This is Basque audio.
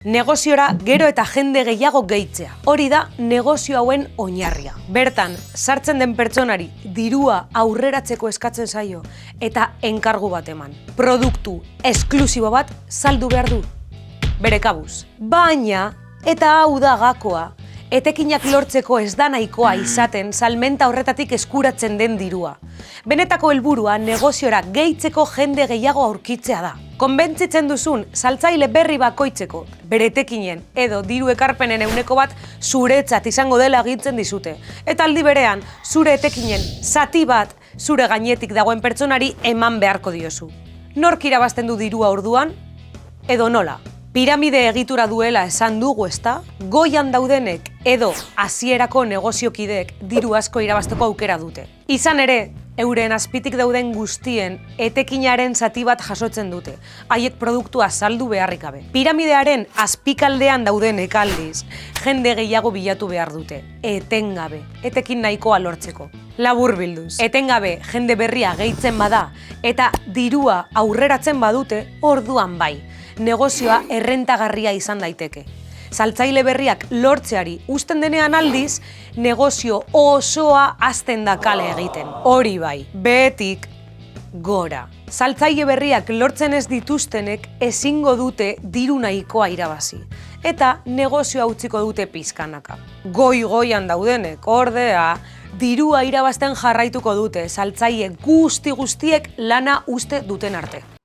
Negoziora gero eta jende gehiago gehitzea. Hori da negozio hauen oinarria. Bertan, sartzen den pertsonari dirua aurreratzeko eskatzen zaio eta enkargu bat eman. Produktu esklusibo bat saldu behar du. Bere kabuz. Baina, eta hau da gakoa, etekinak lortzeko ez da nahikoa izaten salmenta horretatik eskuratzen den dirua. Benetako helburua negoziora gehitzeko jende gehiago aurkitzea da. Konbentzitzen duzun saltzaile berri bakoitzeko, bere etekinen edo diru ekarpenen ehuneko bat zuretzat izango dela agintzen dizute. Eta aldi berean, zure etekinen zati bat zure gainetik dagoen pertsonari eman beharko diozu. Nork irabazten du dirua orduan? Edo nola? Piramide egitura duela esan dugu, ezta? Goian daudenek edo hasierako negoziokideek diru asko irabazteko aukera dute. Izan ere, euren azpitik dauden guztien etekinaren zati bat jasotzen dute, haiek produktua saldu beharrik gabe. Piramidearen azpikaldean daudenek aldiz, jende gehiago bilatu behar dute, etengabe, etekin nahikoa lortzeko. Laburbilduz, etengabe jende berria gehitzen bada eta dirua aurreratzen badute, orduan bai, negozioa errentagarria izan daiteke. Saltzaile berriak lortzeari uzten denean aldiz, negozio osoa hasten da kale egiten. Hori bai, behetik gora. Saltzaile berriak lortzen ez dituztenek ezingo dute diru nahikoa irabazi. Eta negozioa utziko dute pizkanaka. Goi-goian daudenek, ordea, dirua irabazten jarraituko dute saltzaile guztiek lana uste duten arte.